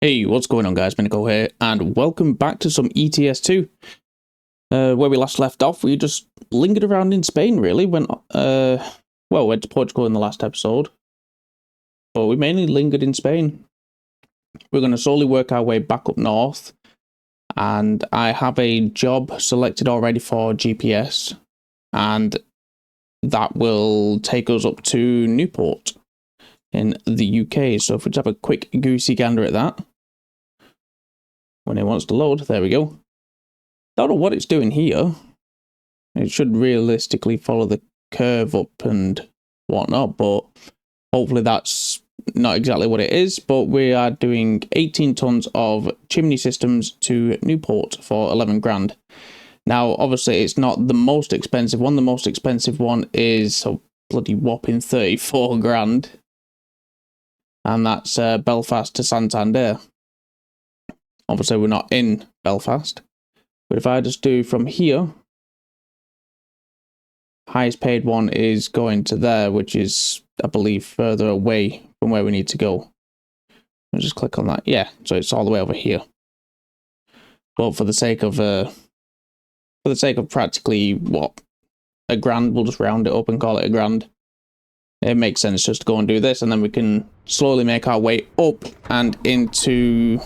Hey, what's going on guys, Minico here, and welcome back to some ETS2. Where we last left off, we just lingered around in Spain really, went to Portugal in the last episode, but we mainly lingered in Spain. We're going to slowly work our way back up north, and I have a job selected already for GPS, and that will take us up to Newport in the UK. So if we just have a quick goosey gander at that. When it wants to load, there we go. Don't know what it's doing here. It should realistically follow the curve up and whatnot, but hopefully that's not exactly what it is. But we are doing 18 tons of chimney systems to Newport for 11 grand. Now, obviously, it's not the most expensive one. The most expensive one is a bloody whopping 34 grand. And that's Belfast to Santander. Obviously, we're not in Belfast. But if I just do from here, highest paid one is going to there, which is, I believe, further away from where we need to go. I'll just click on that. Yeah, so it's all the way over here. But for the sake of practically, what, a grand, we'll just round it up and call it a grand. It makes sense just to go and do this, and then we can slowly make our way up and into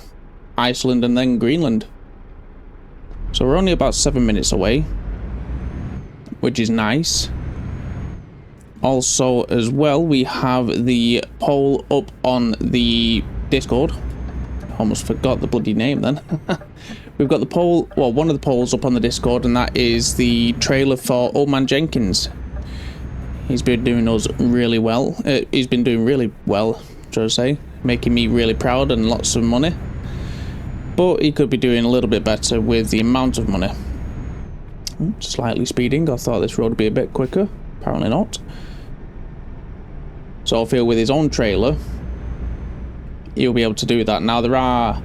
Iceland and then Greenland. So we're only about 7 minutes away, which is nice. Also, as well, we have the poll up on the Discord. Almost forgot the bloody name then. We've got the poll, well, one of the polls up on the Discord, and that is the trailer for Old Man Jenkins. He's been doing us really well. He's been doing really well, should I say, making me really proud and lots of money. But he could be doing a little bit better with the amount of money. Slightly speeding. I thought this road would be a bit quicker. Apparently not. So I feel with his own trailer, he'll be able to do that. Now there are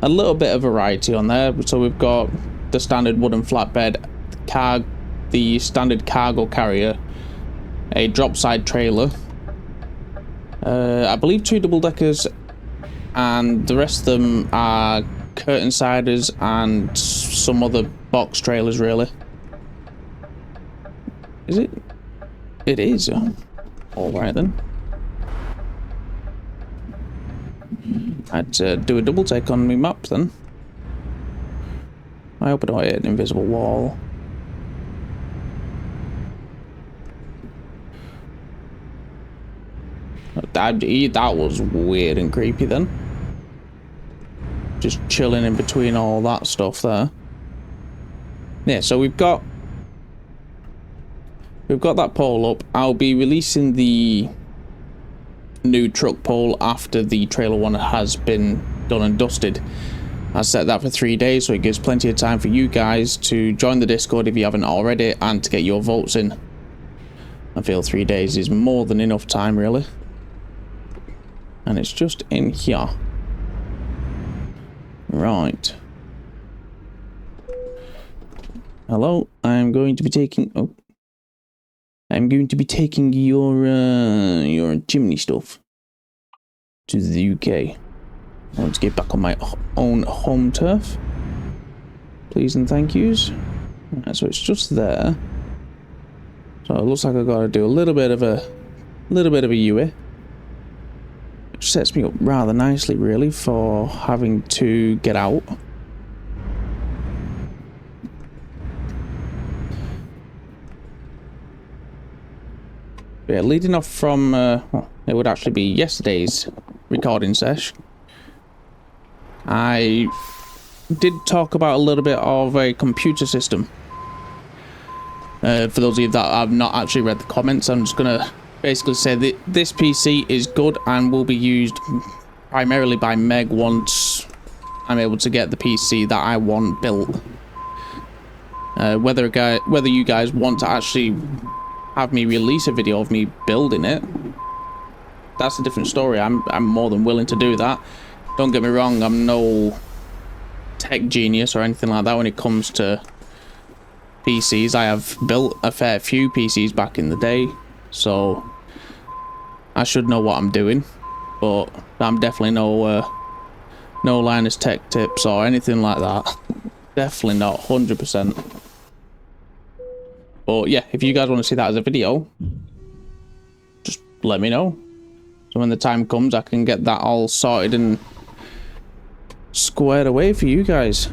a little bit of variety on there. So we've got the standard wooden flatbed, the standard cargo carrier, a drop side trailer, I believe 2 double deckers, and the rest of them are curtain siders and some other box trailers, really. Is it? It is. Alright then. I'd do a double take on my map then. I hope I don't hit an invisible wall. That was weird and creepy then. Just chilling in between all that stuff there. Yeah, so we've got that pole up. I'll be releasing the new truck pole after the trailer one has been done and dusted. I set that for 3 days, so it gives plenty of time for you guys to join the Discord if you haven't already and to get your votes in. I feel 3 days is more than enough time, really. And it's just in here. Right. Hello, I'm going to be taking your chimney stuff to the UK. Let's get back on my own home turf. Please and thank yous. Right, so it's just there. So it looks like I've got to do a little bit of a U-turn. Which sets me up rather nicely, really, for having to get out. Yeah, leading off from, well, it would actually be yesterday's recording session. I did talk about a little bit of a computer system. For those of you that have not actually read the comments, I'm just going to basically say that this PC is good and will be used primarily by Meg once I'm able to get the PC that I want built. Whether you guys want to actually have me release a video of me building it, that's a different story. I'm more than willing to do that. Don't get me wrong, I'm no tech genius or anything like that when it comes to PCs. I have built a fair few PCs back in the day, so I should know what I'm doing, but I'm definitely no No Linus Tech Tips or anything like that. Definitely not 100%. But yeah, if you guys want to see that as a video, just let me know. So when the time comes, I can get that all sorted and squared away for you guys.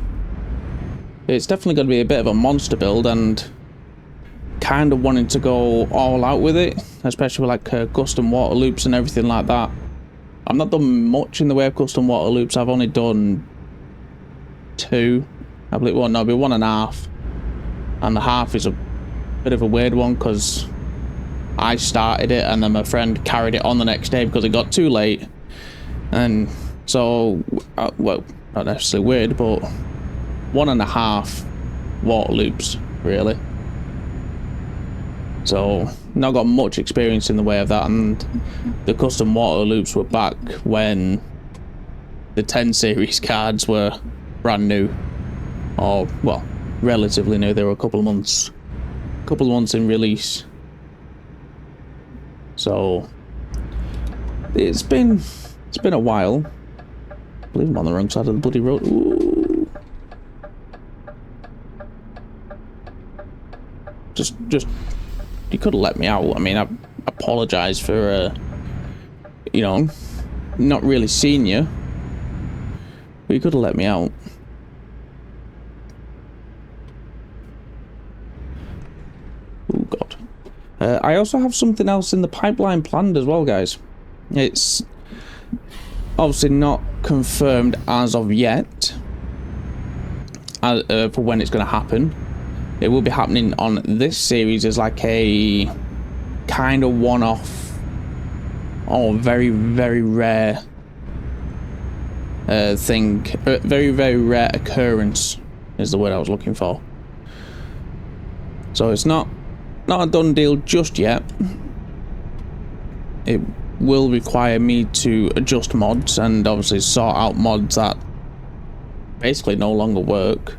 It's definitely going to be a bit of a monster build, and kind of wanting to go all out with it, especially with like custom water loops and everything like that. I've not done much in the way of custom water loops. I've only done 2. I believe, well, no, it'll be 1.5. And the half is a bit of a weird one because I started it and then my friend carried it on the next day because it got too late. And so, well, not necessarily weird, but 1.5 water loops, really. So, not got much experience in the way of that, and the custom water loops were back when the 10 series cards were brand new. Or, well, relatively new. They were a couple of months in release. So, it's been a while. I believe I'm on the wrong side of the bloody road. Ooh. Just you could have let me out. I mean, I apologize for you know, not really seeing you, but you could have let me out. Oh god. I also have something else in the pipeline planned as well, guys. It's obviously not confirmed as of yet for when it's going to happen. It will be happening on this series as like a kind of one-off or very, very rare thing. Very, very rare occurrence is the word I was looking for. So it's not a done deal just yet. It will require me to adjust mods and obviously sort out mods that basically no longer work,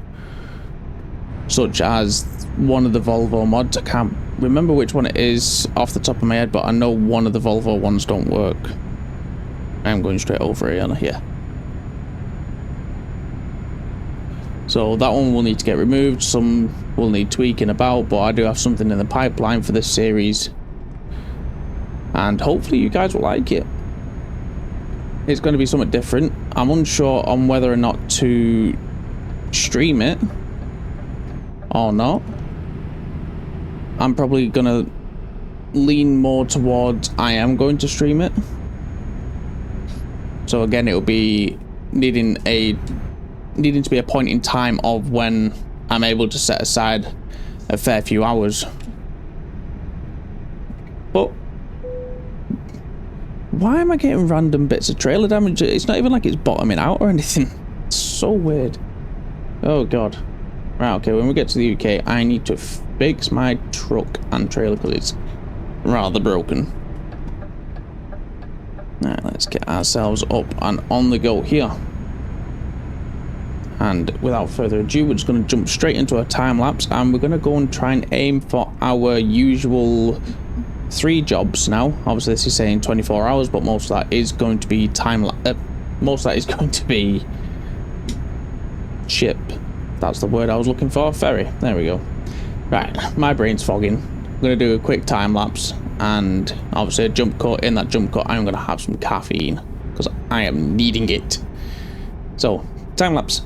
such as one of the Volvo mods. I can't remember which one it is off the top of my head, but I know one of the Volvo ones don't work. I'm going straight over here. So that one will need to get removed. Some will need tweaking about, but I do have something in the pipeline for this series, and hopefully you guys will like it. It's going to be something different. I'm unsure on whether or not to stream it or not. I'm probably going to lean more towards I am going to stream it. So again, it will be needing to be a point in time of when I'm able to set aside a fair few hours. But why am I getting random bits of trailer damage? It's not even like it's bottoming out or anything. It's so weird. Oh god. Right, okay, when we get to the UK, I need to fix my truck and trailer because it's rather broken. Alright, let's get ourselves up and on the go here. And without further ado, we're just going to jump straight into a time lapse, and we're going to go and try and aim for our usual 3 jobs now. Obviously, this is saying 24 hours, but most of that is going to be ship. That's the word I was looking for. Ferry. There we go. Right, my brain's fogging. I'm going to do a quick time lapse, and obviously a jump cut. In that jump cut, I'm going to have some caffeine because I am needing it. So, time lapse.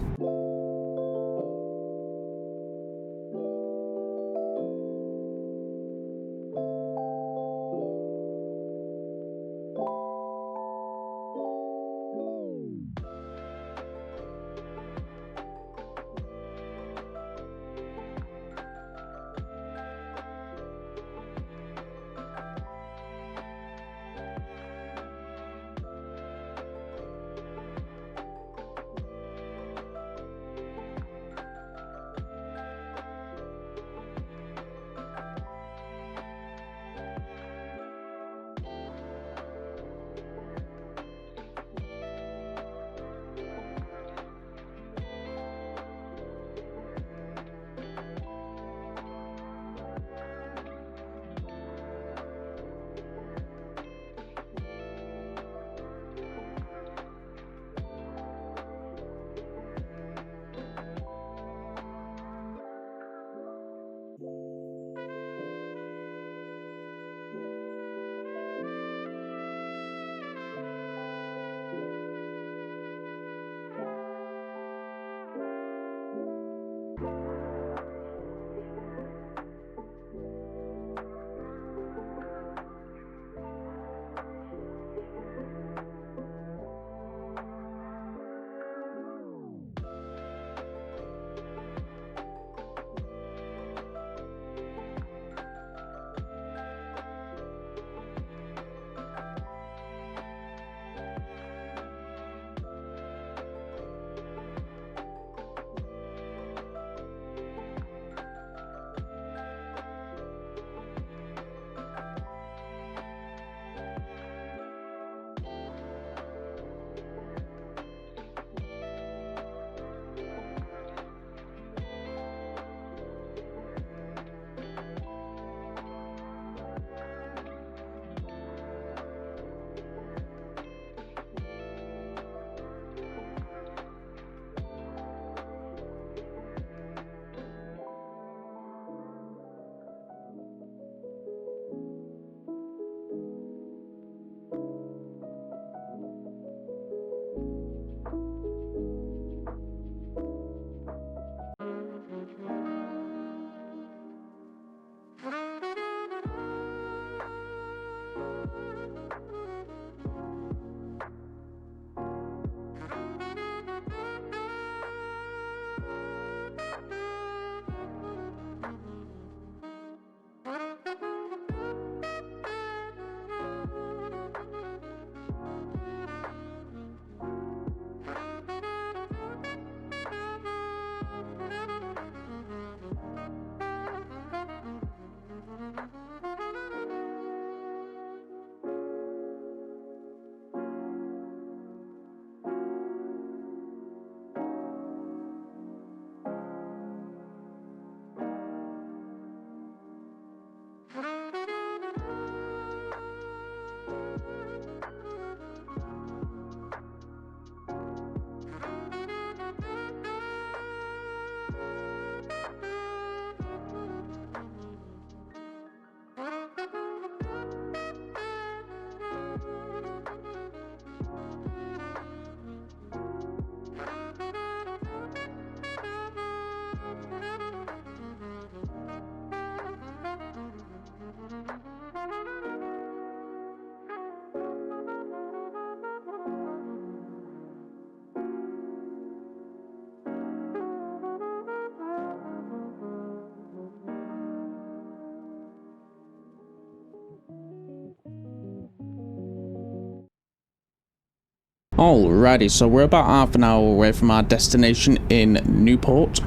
Alrighty, so we're about half an hour away from our destination in Newport.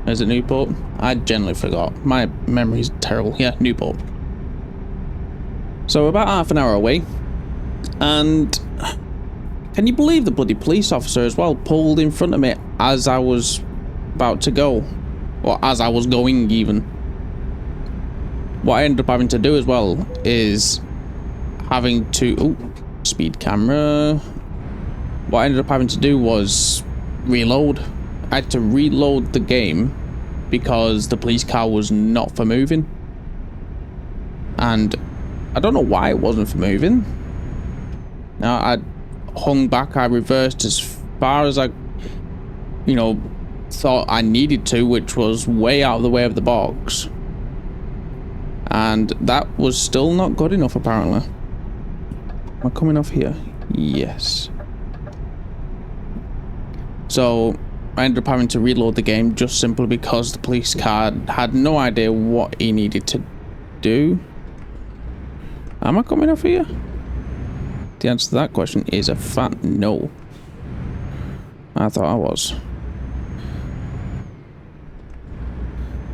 Is it Newport? I generally forgot. My memory's terrible. Yeah, Newport. So we're about half an hour away. And can you believe the bloody police officer as well pulled in front of me as I was about to go? Or as I was going even. What I ended up having to do as well is having to... Oh, speed camera... What I ended up having to do was reload. I had to reload the game because the police car was not for moving. And I don't know why it wasn't for moving. Now, I hung back, I reversed as far as I, thought I needed to, which was way out of the way of the box. And that was still not good enough, apparently. Am I coming off here? Yes. So I ended up having to reload the game just simply because the police car had no idea what he needed to do. Am I coming off here? The answer to that question is a fat no. I thought I was.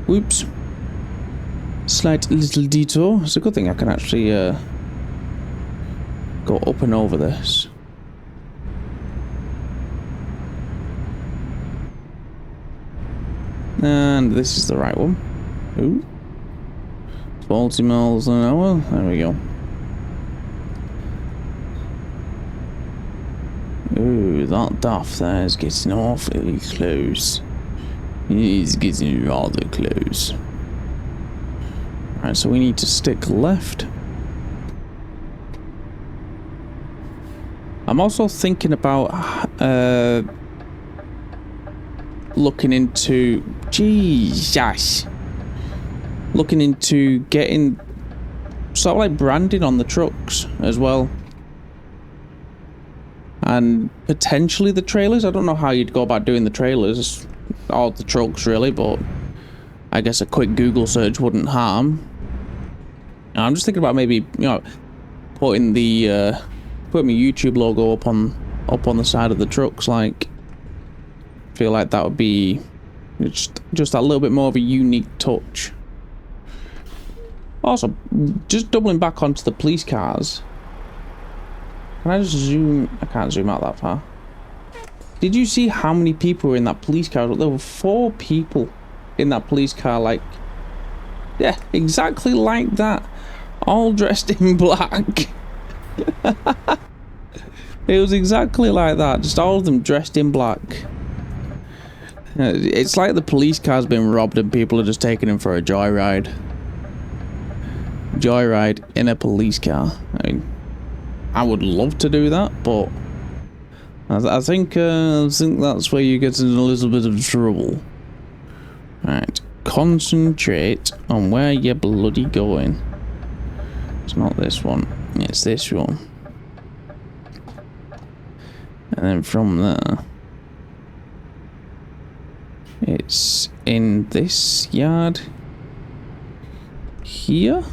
Whoops. Slight little detour. It's a good thing I can actually go up and over this. And this is the right one. Ooh. 40 miles an hour. There we go. Ooh, that duff there is getting awfully close. He's getting rather close. Alright, so we need to stick left. I'm also thinking about looking into looking into getting sort of like branding on the trucks as well, and potentially the trailers. I don't know how you'd go about doing the trailers or the trucks really, but I guess a quick Google search wouldn't harm. I'm just thinking about maybe putting the putting my YouTube logo up on the side of the trucks. Like, feel like that would be just a little bit more of a unique touch. Also, just doubling back onto the police cars. Can I just zoom? I can't zoom out that far. Did you see how many people were in that police car? There were 4 people in that police car. Like, yeah, exactly like that. All dressed in black. It was exactly like that. Just all of them dressed in black. It's like the police car's been robbed and people are just taking him for a joyride. Joyride in a police car. I mean, I would love to do that, but I think that's where you get in a little bit of trouble. Right, concentrate on where you're bloody going. It's not this one, it's this one. And then from there, it's in this yard here.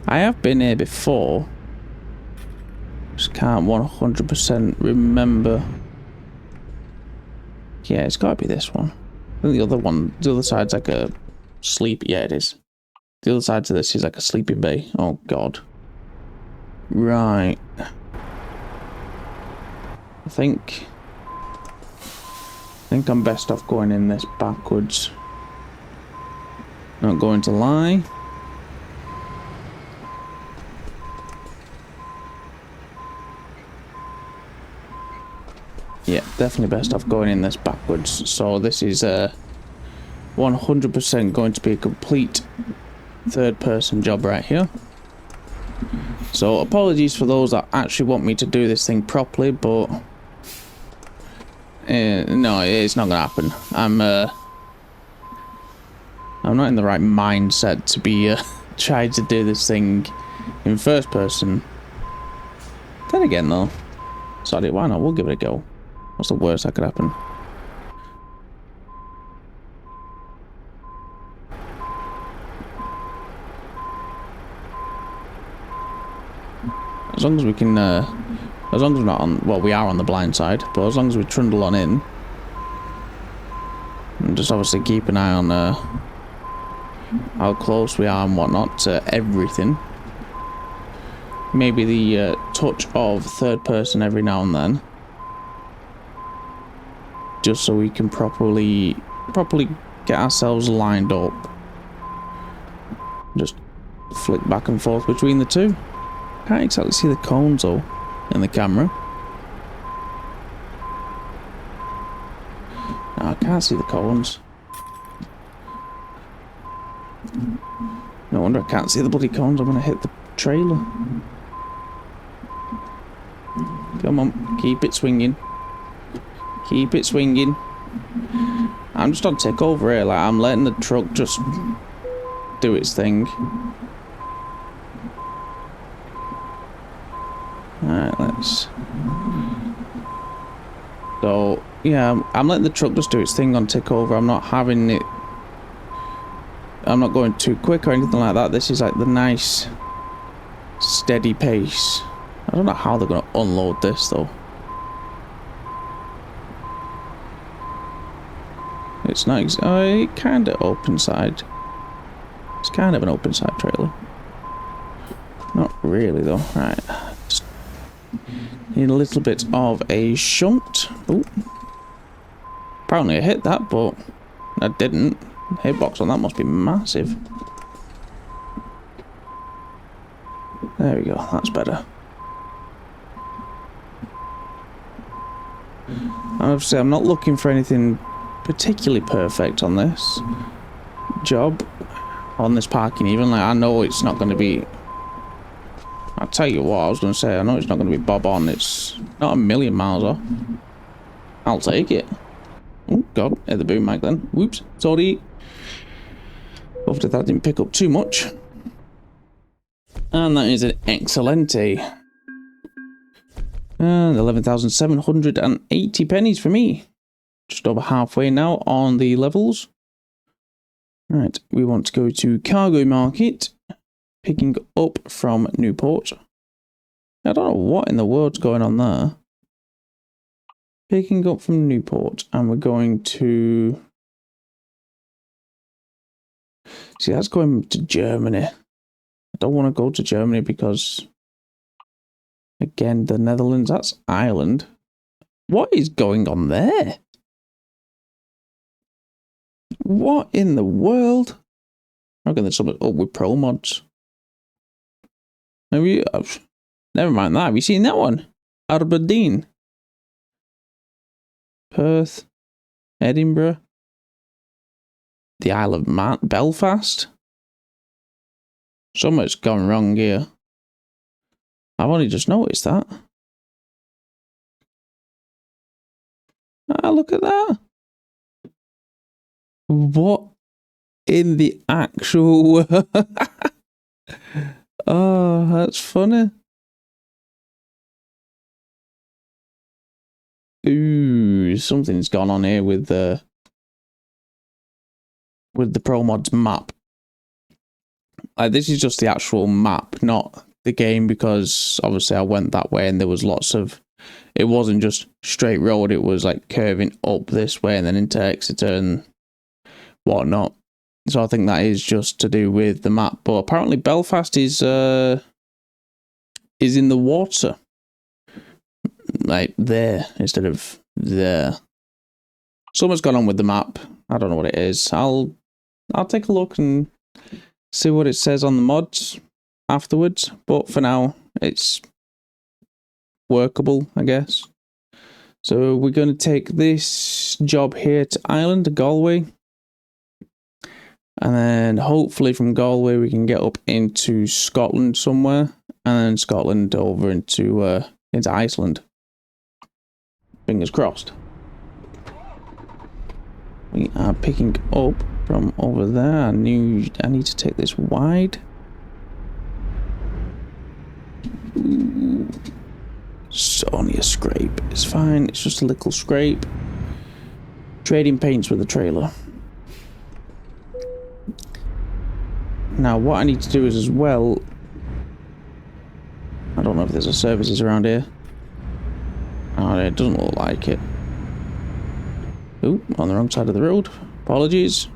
I have been here before. Just can't 100% remember. Yeah, it's got to be this one. I think the other side's like a sleep. Yeah, it is. The other side to this is like a sleeping bay. Oh god. Right. I think I'm best off going in this backwards. Not going to lie. Yeah, definitely best off going in this backwards. So this is 100% going to be a complete third-person job right here. So apologies for those that actually want me to do this thing properly, but no, it's not gonna happen. I'm not in the right mindset to be trying to do this thing in first person. Then again, though, sorry, why not? We'll give it a go. What's the worst that could happen? As long as we can As long as we're not on... Well, we are on the blind side, but as long as we trundle on in. And just obviously keep an eye on how close we are and whatnot to everything. Maybe the touch of third person every now and then. Just so we can properly get ourselves lined up. Just flick back and forth between the two. Can't exactly see the cones though in the camera. No, I can't see the cones. No wonder I can't see the bloody cones. I'm gonna hit the trailer. Come on, keep it swinging. Keep it swinging. I'm just on takeover here. Like, I'm letting the truck just do its thing. Alright, let's... So, yeah, I'm letting the truck just do its thing on takeover. I'm not having it... I'm not going too quick or anything like that. This is like the nice, steady pace. I don't know how they're going to unload this, though. It's not... it kind of open side. It's kind of an open side trailer. Not really, though. Right. Just need a little bit of a shunt. Oh. Apparently I hit that, but I didn't. Hitbox on that must be massive. There we go. That's better. Obviously, I'm not looking for anything particularly perfect on this job, on this parking even. Like, I know it's not going to be... I'll tell you what, I was going to say, I know it's not going to be bob on. It's not a million miles off. I'll take it. Oh, God, hit the boom mic then. Whoops, sorry. Hopefully that didn't pick up too much. And that is an Excelente. And 11,780 pennies for me. Just over halfway now on the levels. Right, we want to go to Cargo Market. Picking up from Newport. I don't know what in the world's going on there. Picking up from Newport. And we're going to... See, that's going to Germany. I don't want to go to Germany because... Again, the Netherlands, that's Ireland. What is going on there? What in the world? I reckon there's something up with pro mods. Have you, never mind that. Have you seen that one? Aberdeen. Perth. Edinburgh. The Isle of Man, Belfast. Something's gone wrong here. I've only just noticed that. Ah, look at that. What in the actual... Oh, that's funny. Ooh, something's gone on here with the Pro Mods map. Like, this is just the actual map, not the game, because obviously I went that way and there was lots of... It wasn't just straight road, it was like curving up this way and then into Exeter and whatnot. So I think that is just to do with the map. But apparently Belfast is in the water. Like there instead of there. Something's gone on with the map. I don't know what it is. I'll take a look and see what it says on the mods afterwards. But for now, it's workable, I guess. So we're going to take this job here to Ireland, Galway. And then hopefully from Galway we can get up into Scotland somewhere. And then Scotland over into Iceland. Fingers crossed. We are picking up from over there. I need to take this wide. Ooh. It's only a scrape. It's fine. It's just a little scrape. Trading paints with a trailer. Now what I need to do is as well... I don't know if there's a services around here. it doesn't look like it. Ooh, on the wrong side of the road. Apologies.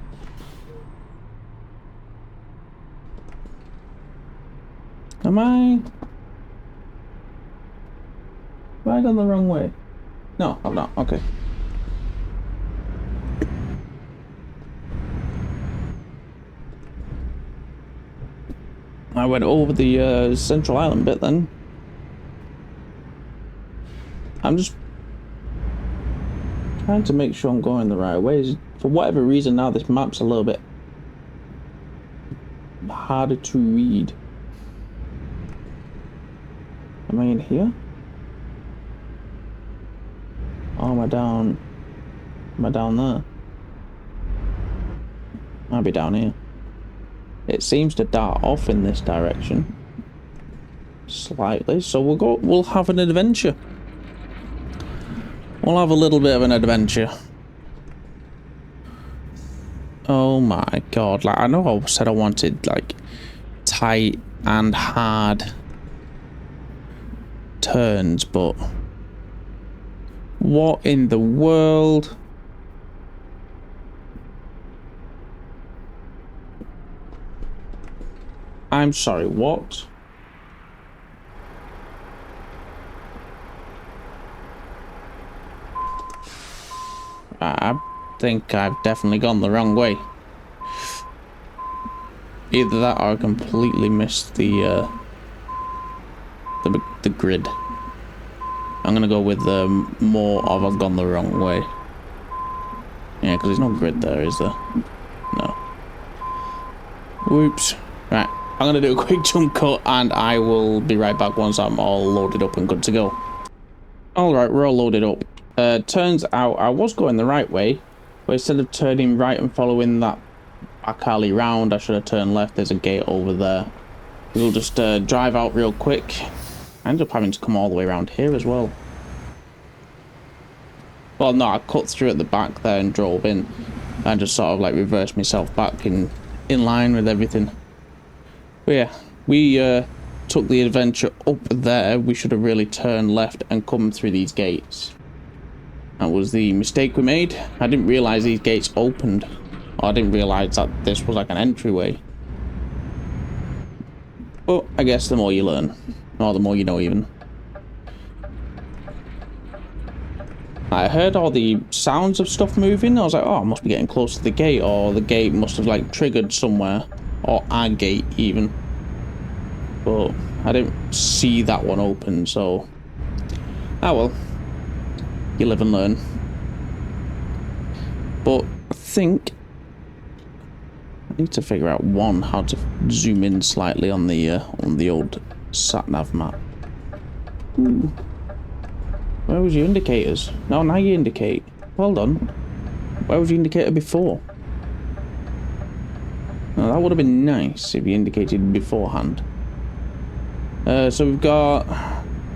Am I gone the wrong way? No, I'm not. Okay. I went over the Central Island bit then. I'm just trying to make sure I'm going the right way. For whatever reason now this map's a little bit harder to read. Am I in here? Oh, am I down there? I'll be down here. It seems to dart off in this direction. Slightly, so we'll have an adventure. We'll have a little bit of an adventure. Oh my god, like I know I said I wanted like tight and hard turns, but what in the world? I'm sorry, what? I think I've definitely gone the wrong way. Either that or I completely missed the grid. I'm gonna go with more of I've gone the wrong way. Yeah, because there's no grid there, is there? No. Whoops. Right, I'm gonna do a quick jump cut and I will be right back once I'm all loaded up and good to go. Alright, we're all loaded up. Turns out I was going the right way, but instead of turning right and following that back alley round, I should have turned left. There's a gate over there. We'll just drive out real quick. I ended up having to come all the way around here as well. Well, no, I cut through at the back there and drove in. And just sort of like reversed myself back in line with everything. But yeah, we took the adventure up there. We should have really turned left and come through these gates. That was the mistake we made. I didn't realise these gates opened. Or I didn't realise that this was like an entryway. But I guess the more you learn, or the more you know even. I heard all the sounds of stuff moving. I was like, oh, I must be getting close to the gate, or the gate must have like triggered somewhere, or our gate even. But I didn't see that one open, so ah well. You live and learn. But I think I need to figure out how to zoom in slightly on the old sat-nav map. Ooh. Where was your indicators? No, now you indicate. Well done. Where was your indicator before? Now, that would have been nice if you indicated beforehand. So we've got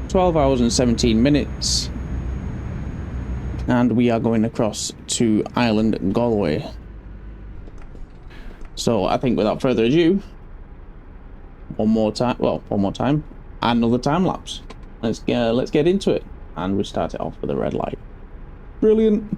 12 hours and 17 minutes. And we are going across to Iceland, Galway. So I think without further ado, one more time, another time lapse. Let's get into it, and we start it off with a red light. Brilliant.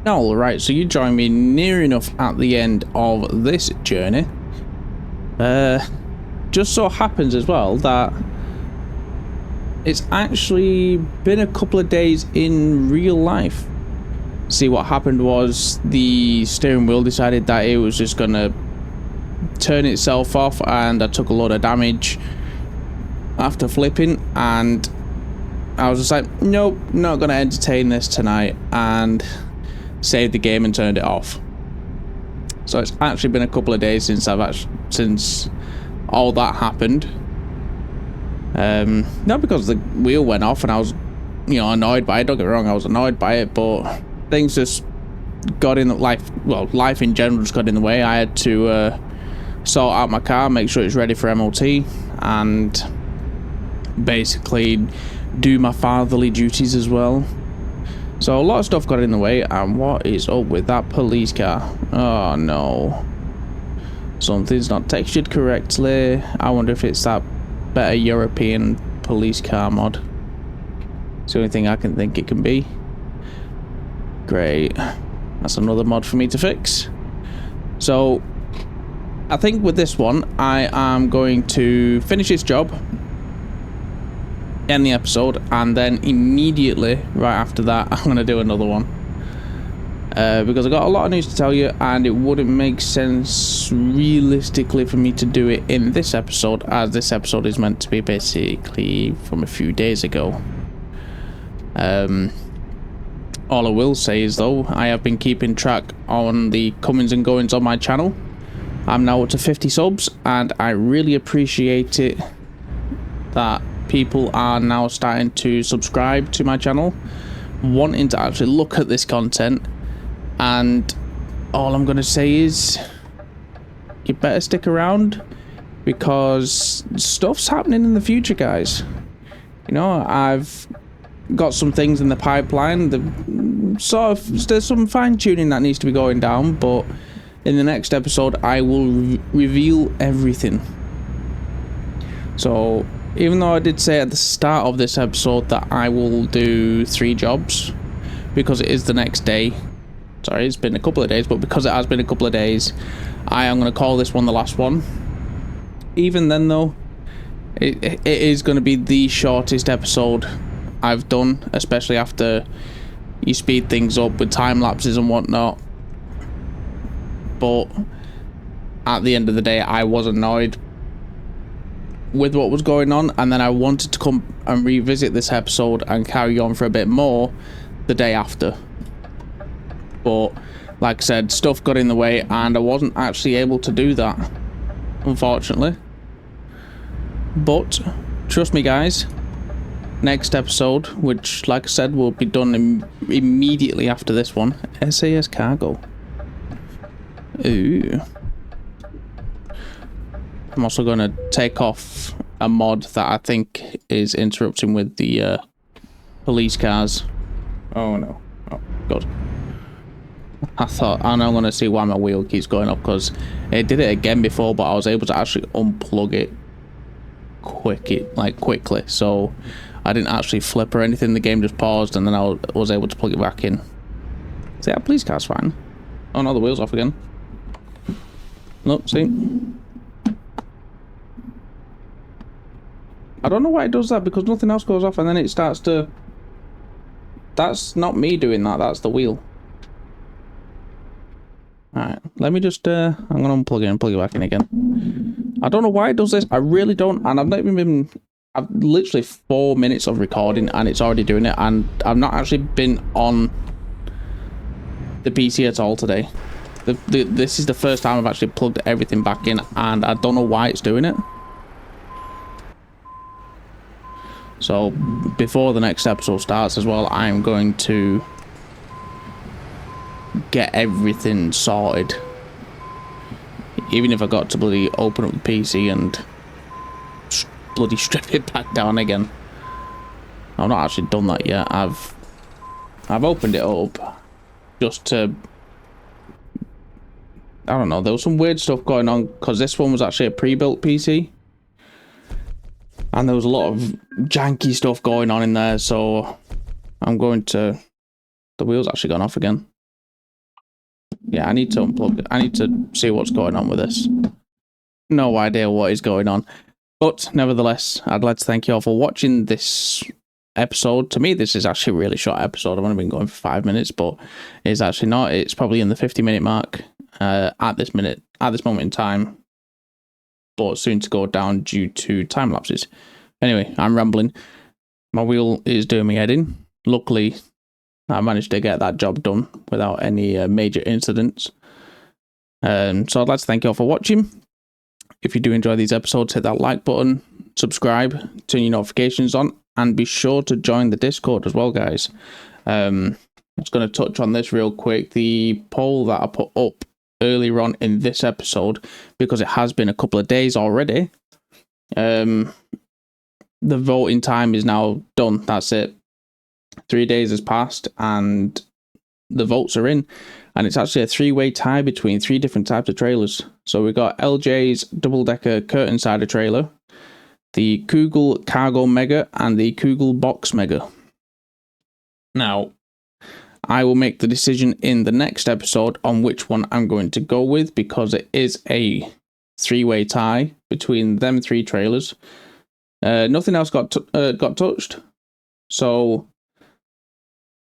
Alright, so you join me near enough at the end of this journey. Just so happens as well that it's actually been a couple of days in real life. See, what happened was the steering wheel decided that it was just gonna turn itself off, and I took a lot of damage after flipping, and I was just like, nope, not gonna entertain this tonight, and saved the game and turned it off. So it's actually been a couple of days since all that happened. Not because the wheel went off and I was, annoyed by it. Don't get me wrong, I was annoyed by it, but things just got in life in general just got in the way. I had to sort out my car, make sure it's ready for MOT, and basically do my fatherly duties as well. So a lot of stuff got in the way, and what is up with that police car? Oh no. Something's not textured correctly. I wonder if it's that better European police car mod. It's the only thing I can think it can be. Great. That's another mod for me to fix. So I think with this one, I am going to finish this job, end the episode, and then immediately right after that I'm going to do another one, because I got a lot of news to tell you, and it wouldn't make sense realistically for me to do it in this episode, as this episode is meant to be basically from a few days ago. All I will say is, though, I have been keeping track on the comings and goings on my channel. I'm now up to 50 subs, and I really appreciate it that people are now starting to subscribe to my channel, wanting to actually look at this content, and all I'm going to say is you better stick around, because stuff's happening in the future, guys. I've got some things in the pipeline. There's some fine-tuning that needs to be going down, but in the next episode I will reveal everything. So even though I did say at the start of this episode that I will do 3 jobs, because it is the next day, sorry, it's been a couple of days, but because it has been a couple of days, I am going to call this one the last one. Even then, though, it is going to be the shortest episode I've done, especially after you speed things up with time lapses and whatnot. But at the end of the day, I was annoyed with what was going on, and then I wanted to come and revisit this episode and carry on for a bit more the day after. But like I said, stuff got in the way, and I wasn't actually able to do that, unfortunately. But trust me, guys, next episode, which like I said will be done immediately after this one, SAS Cargo. Ooh. I'm also going to take off a mod that I think is interrupting with the police cars. Oh no. Oh, good. I'm going to see why my wheel keeps going up, because it did it again before, but I was able to actually unplug it quickly. So I didn't actually flip or anything. The game just paused, and then I was able to plug it back in. See, that police car's fine. Oh no, the wheel's off again. Look, see? I don't know why it does that, because nothing else goes off and then it starts to... That's not me doing that, that's the wheel. Alright, let me just... I'm going to unplug it and plug it back in again. I don't know why it does this, I really don't, and I've not even been... I've literally 4 minutes of recording and it's already doing it, and I've not actually been on the PC at all today. This is the first time I've actually plugged everything back in, and I don't know why it's doing it. So before the next episode starts as well, I'm going to get everything sorted. Even if I got to bloody open up the PC and bloody strip it back down again. I've not actually done that yet. I've opened it up just to... I don't know, there was some weird stuff going on, because this one was actually a pre-built PC. And there was a lot of janky stuff going on in there, so I'm going to... The wheel's actually gone off again. Yeah, I need to unplug it. I need to see what's going on with this. No idea what is going on. But nevertheless, I'd like to thank you all for watching this episode. To me, this is actually a really short episode. I've only been going for 5 minutes, but it's actually not. It's probably in the 50-minute mark at this moment in time, but soon to go down due to time lapses. Anyway, I'm rambling. My wheel is doing me head in. Luckily, I managed to get that job done without any major incidents. So I'd like to thank you all for watching. If you do enjoy these episodes, hit that like button, subscribe, turn your notifications on, and be sure to join the Discord as well, guys. I'm just going to touch on this real quick. The poll that I put up earlier on in this episode, because it has been a couple of days already, the voting time is now done. That's it. 3 days has passed and the votes are in. And it's actually a 3-way tie between 3 different types of trailers. So we've got LJ's double-decker curtain sider trailer, the Kugel Cargo Mega, and the Kugel Box Mega. Now, I will make the decision in the next episode on which one I'm going to go with, because it is a 3-way tie between them 3 trailers. Nothing else got touched. So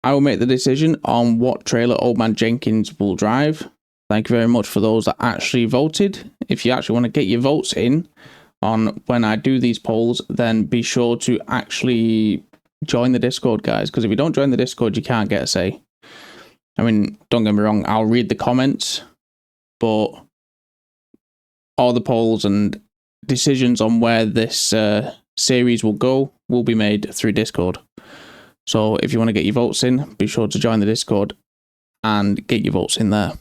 I will make the decision on what trailer Old Man Jenkins will drive. Thank you very much for those that actually voted. If you actually want to get your votes in on when I do these polls, then be sure to actually join the Discord, guys, because if you don't join the Discord, you can't get a say. I mean, don't get me wrong, I'll read the comments, but all the polls and decisions on where this series will go will be made through Discord. So if you want to get your votes in, be sure to join the Discord and get your votes in there.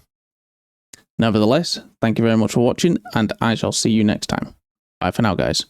Nevertheless, thank you very much for watching, and I shall see you next time. Bye for now, guys.